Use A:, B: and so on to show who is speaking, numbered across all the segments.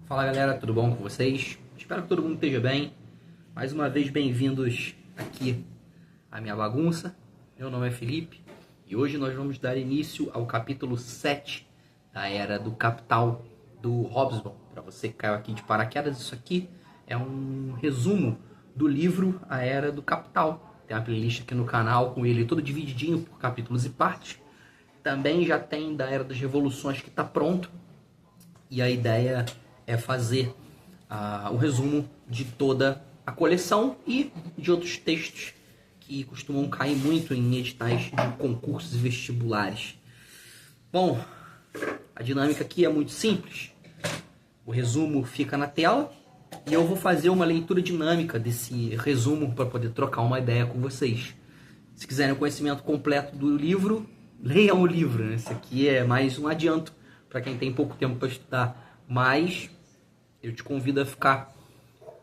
A: Fala galera, tudo bom com vocês? Espero que todo mundo esteja bem. Mais uma vez, bem-vindos aqui à minha bagunça. Meu nome é Felipe e hoje nós vamos dar início ao capítulo 7 da Era do Capital do Hobsbawm. Para você que caiu aqui de paraquedas, isso aqui é um resumo do livro A Era do Capital. Tem uma playlist aqui no canal com ele todo divididinho por capítulos e partes. Também já tem da Era das Revoluções que está pronto. E a ideia é fazer o resumo de toda a coleção e de outros textos que costumam cair muito em editais de concursos e vestibulares. Bom, a dinâmica aqui é muito simples. O resumo fica na tela e eu vou fazer uma leitura dinâmica desse resumo para poder trocar uma ideia com vocês. Se quiserem o conhecimento completo do livro, leiam o livro, né? Esse aqui é mais um adianto para quem tem pouco tempo para estudar, mas eu te convido a ficar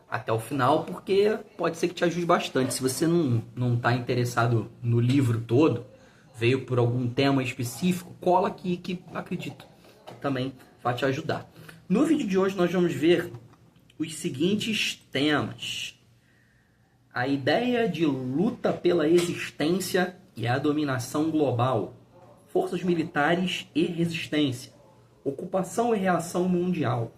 A: até o final, porque pode ser que te ajude bastante. Se você não está interessado no livro todo, veio por algum tema específico, cola aqui que acredito que também vai te ajudar. No vídeo de hoje nós vamos ver os seguintes temas: a ideia de luta pela existência e a dominação global, forças militares e resistência, ocupação e reação mundial,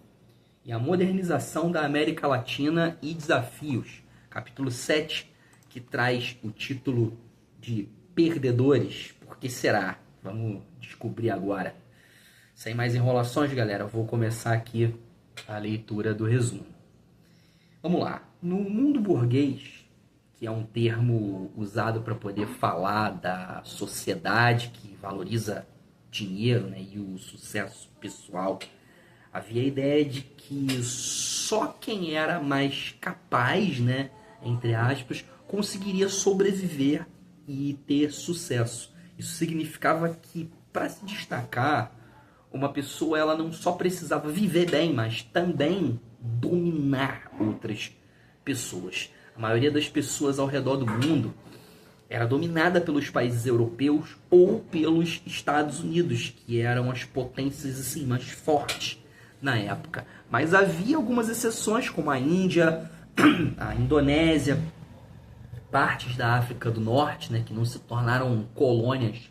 A: e a modernização da América Latina e desafios. Capítulo 7, que traz o título de Perdedores. Por que será? Vamos descobrir agora. Sem mais enrolações, galera, eu vou começar aqui a leitura do resumo. Vamos lá. No mundo burguês, que é um termo usado para poder falar da sociedade que valoriza dinheiro, né, e o sucesso pessoal, havia a ideia de que só quem era mais capaz, né, entre aspas, conseguiria sobreviver e ter sucesso. Isso significava que, para se destacar, uma pessoa ela não só precisava viver bem, mas também dominar outras pessoas. A maioria das pessoas ao redor do mundo era dominada pelos países europeus ou pelos Estados Unidos, que eram as potências assim, mais fortes na época. Mas havia algumas exceções, como a Índia, a Indonésia, partes da África do Norte, né, que não se tornaram colônias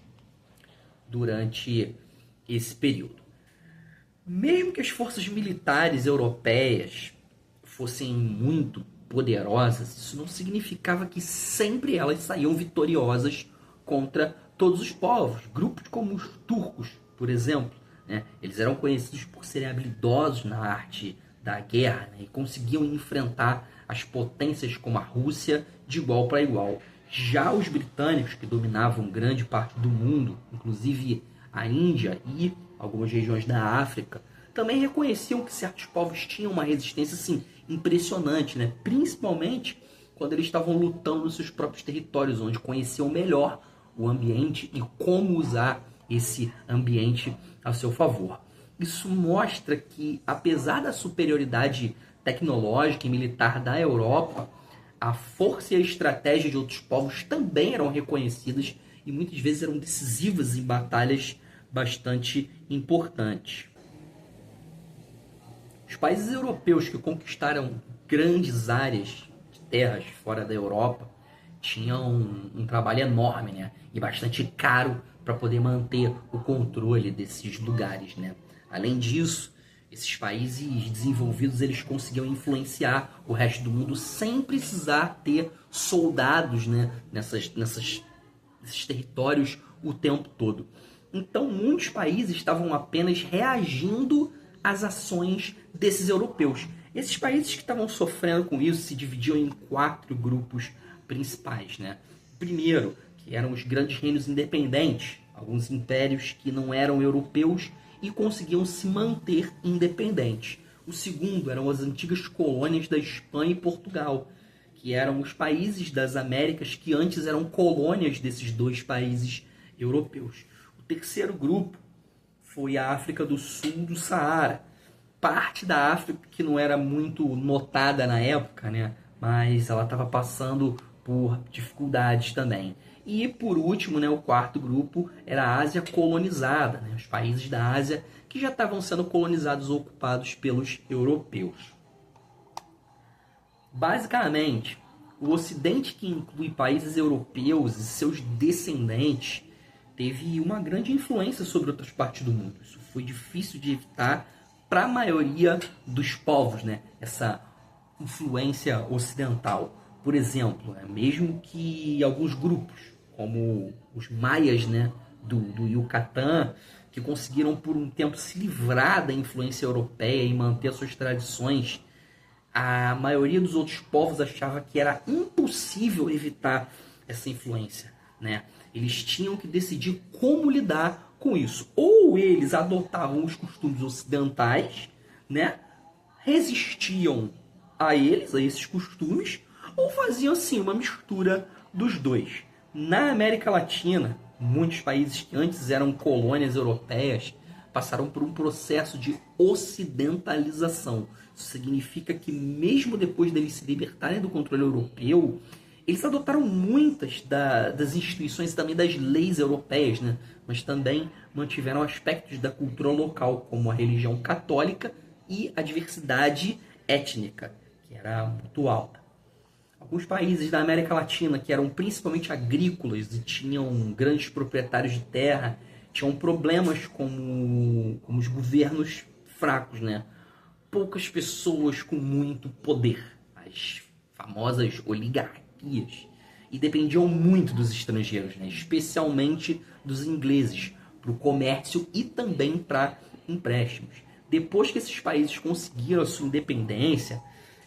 A: durante esse período. Mesmo que as forças militares europeias fossem muito poderosas, isso não significava que sempre elas saíam vitoriosas contra todos os povos. Grupos como os turcos, por exemplo, né, eles eram conhecidos por serem habilidosos na arte da guerra, né, e conseguiam enfrentar as potências como a Rússia de igual para igual. Já os britânicos, que dominavam grande parte do mundo, inclusive a Índia e algumas regiões da África, também reconheciam que certos povos tinham uma resistência assim, impressionante, né? Principalmente quando eles estavam lutando nos seus próprios territórios, onde conheciam melhor o ambiente e como usar esse ambiente a seu favor. Isso mostra que, apesar da superioridade tecnológica e militar da Europa, a força e a estratégia de outros povos também eram reconhecidas e muitas vezes eram decisivas em batalhas bastante importantes. Os países europeus que conquistaram grandes áreas de terras fora da Europa tinham um trabalho enorme, né, e bastante caro para poder manter o controle desses lugares, né? Além disso, esses países desenvolvidos eles conseguiam influenciar o resto do mundo sem precisar ter soldados, né, nesses territórios o tempo todo. Então, muitos países estavam apenas reagindo às ações desses europeus. Esses países que estavam sofrendo com isso se dividiam em 4 grupos principais, né? Primeiro, que eram os grandes reinos independentes, alguns impérios que não eram europeus e conseguiam se manter independentes. O segundo eram as antigas colônias da Espanha e Portugal, que eram os países das Américas que antes eram colônias desses 2 países europeus. O terceiro grupo foi a África do Sul do Saara, parte da África que não era muito notada na época, né? Mas ela estava passando por dificuldades também. E, por último, né, o quarto grupo era a Ásia colonizada, né, os países da Ásia que já estavam sendo colonizados ou ocupados pelos europeus. Basicamente, o Ocidente, que inclui países europeus e seus descendentes, teve uma grande influência sobre outras partes do mundo. Isso foi difícil de evitar para a maioria dos povos, né? Essa influência ocidental. Por exemplo, mesmo que alguns grupos, como os maias, né, do Yucatán, que conseguiram por um tempo se livrar da influência europeia e manter suas tradições, a maioria dos outros povos achava que era impossível evitar essa influência, né? Eles tinham que decidir como lidar com isso. Ou eles adotavam os costumes ocidentais, né? Resistiam a eles, a esses costumes, ou faziam assim uma mistura dos dois. Na América Latina, muitos países que antes eram colônias europeias passaram por um processo de ocidentalização. Isso significa que mesmo depois deles se libertarem do controle europeu, eles adotaram muitas das instituições e também das leis europeias, né? Mas também mantiveram aspectos da cultura local, como a religião católica e a diversidade étnica, que era muito alta. Alguns países da América Latina, que eram principalmente agrícolas e tinham grandes proprietários de terra, tinham problemas como os governos fracos, né? Poucas pessoas com muito poder, as famosas oligarquias, e dependiam muito dos estrangeiros, né? Especialmente dos ingleses, para o comércio e também para empréstimos. Depois que esses países conseguiram a sua independência,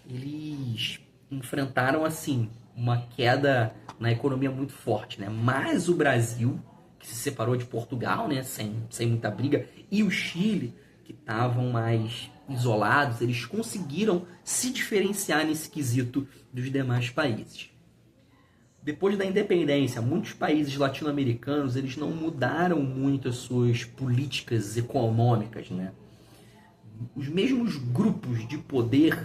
A: eles enfrentaram assim uma queda na economia muito forte, né? Mas o Brasil, que se separou de Portugal, né, sem muita briga, e o Chile, que estavam mais isolados, eles conseguiram se diferenciar nesse quesito dos demais países. Depois da independência, muitos países latino-americanos eles não mudaram muito as suas políticas econômicas, né? Os mesmos grupos de poder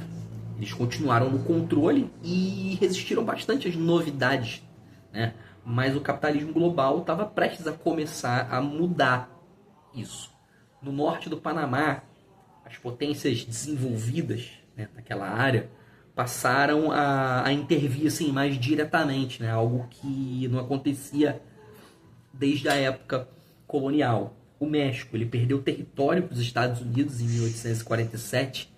A: eles continuaram no controle e resistiram bastante às novidades, né? Mas o capitalismo global estava prestes a começar a mudar isso. No norte do Panamá, as potências desenvolvidas, né, naquela área passaram a intervir assim, mais diretamente, né? Algo que não acontecia desde a época colonial. O México ele perdeu território para os Estados Unidos em 1847,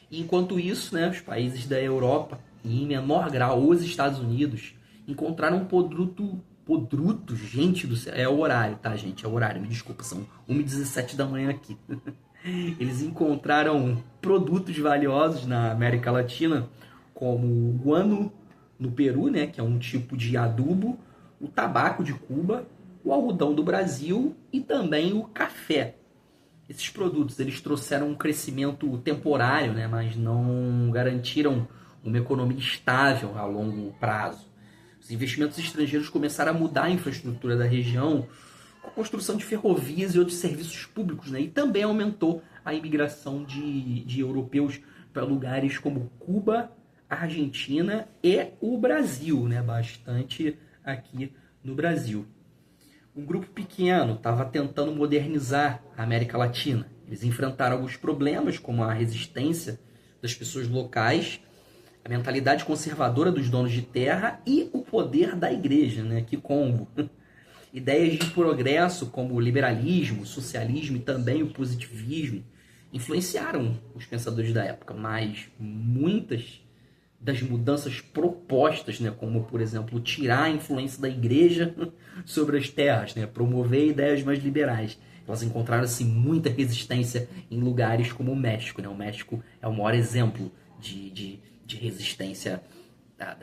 A: e enquanto isso, né, os países da Europa, e em menor grau os Estados Unidos, encontraram podrutos, gente do céu, é o horário, tá, gente? É o horário, me desculpa, são 1h17 da manhã aqui. Eles encontraram produtos valiosos na América Latina, como o guano no Peru, né, que é um tipo de adubo, o tabaco de Cuba, o algodão do Brasil e também o café. Esses produtos eles trouxeram um crescimento temporário, né, mas não garantiram uma economia estável a longo prazo. Os investimentos estrangeiros começaram a mudar a infraestrutura da região com a construção de ferrovias e outros serviços públicos, né, e também aumentou a imigração de europeus para lugares como Cuba, Argentina e o Brasil, né, bastante aqui no Brasil. Um grupo pequeno estava tentando modernizar a América Latina. Eles enfrentaram alguns problemas, como a resistência das pessoas locais, a mentalidade conservadora dos donos de terra e o poder da igreja, né? Que combo! Ideias de progresso, como o liberalismo, o socialismo e também o positivismo, influenciaram os pensadores da época, mas muitas das mudanças propostas, né, como, por exemplo, tirar a influência da igreja sobre as terras, né, promover ideias mais liberais. Elas encontraram assim, muita resistência em lugares como o México. Né? O México é o maior exemplo de resistência da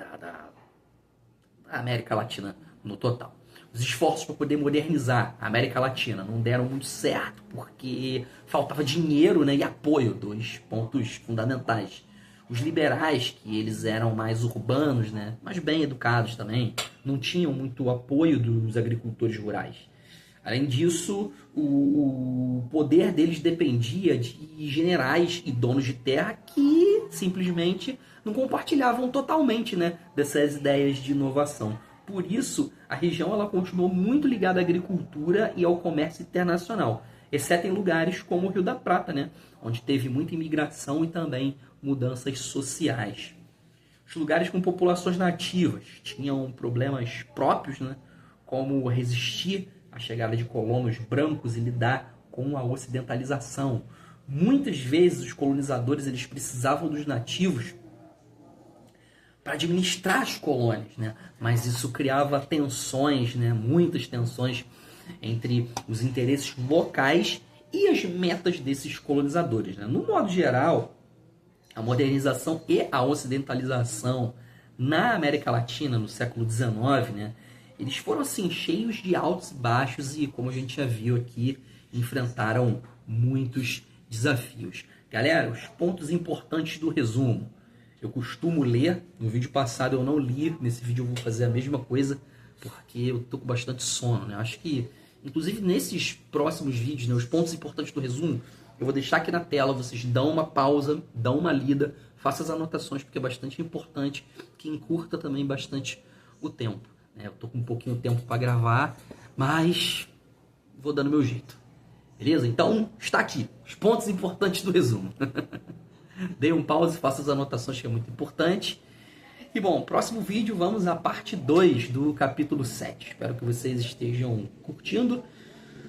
A: América Latina no total. Os esforços para poder modernizar a América Latina não deram muito certo, porque faltava dinheiro, né, e apoio, dois pontos fundamentais. Os liberais, que eles eram mais urbanos, né, mas bem educados também, não tinham muito apoio dos agricultores rurais. Além disso, o poder deles dependia de generais e donos de terra que simplesmente não compartilhavam totalmente, né, dessas ideias de inovação. Por isso, a região ela continuou muito ligada à agricultura e ao comércio internacional, exceto em lugares como o Rio da Prata, né? Onde teve muita imigração e também mudanças sociais. Os lugares com populações nativas tinham problemas próprios, né? Como resistir à chegada de colonos brancos e lidar com a ocidentalização. Muitas vezes os colonizadores eles precisavam dos nativos para administrar as colônias, né? Mas isso criava tensões, né? Muitas tensões entre os interesses locais e as metas desses colonizadores, né? No modo geral, a modernização e a ocidentalização na América Latina no século XIX, né? Eles foram assim cheios de altos e baixos e, como a gente já viu aqui, enfrentaram muitos desafios. Galera, os pontos importantes do resumo. Eu costumo ler, no vídeo passado eu não li, nesse vídeo eu vou fazer a mesma coisa, porque eu tô com bastante sono, né? Acho que, inclusive nesses próximos vídeos, né, os pontos importantes do resumo, eu vou deixar aqui na tela, vocês dão uma pausa, dão uma lida, façam as anotações, porque é bastante importante, que encurta também bastante o tempo, né? Eu tô com um pouquinho de tempo para gravar, mas vou dando meu jeito. Beleza? Então, está aqui, os pontos importantes do resumo. Dê um pause, faça as anotações que é muito importante. E bom, próximo vídeo vamos à parte 2 do capítulo 7. Espero que vocês estejam curtindo.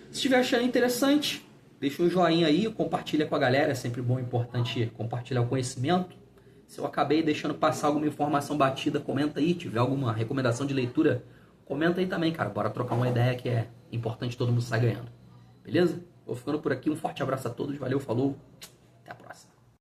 A: Se estiver achando interessante, deixa um joinha aí, compartilha com a galera. É sempre bom e importante compartilhar o conhecimento. Se eu acabei deixando passar alguma informação batida, comenta aí. Se tiver alguma recomendação de leitura, comenta aí também, cara. Bora trocar uma ideia que é importante, todo mundo sair ganhando. Beleza? Vou ficando por aqui. Um forte abraço a todos. Valeu, falou. Até a próxima.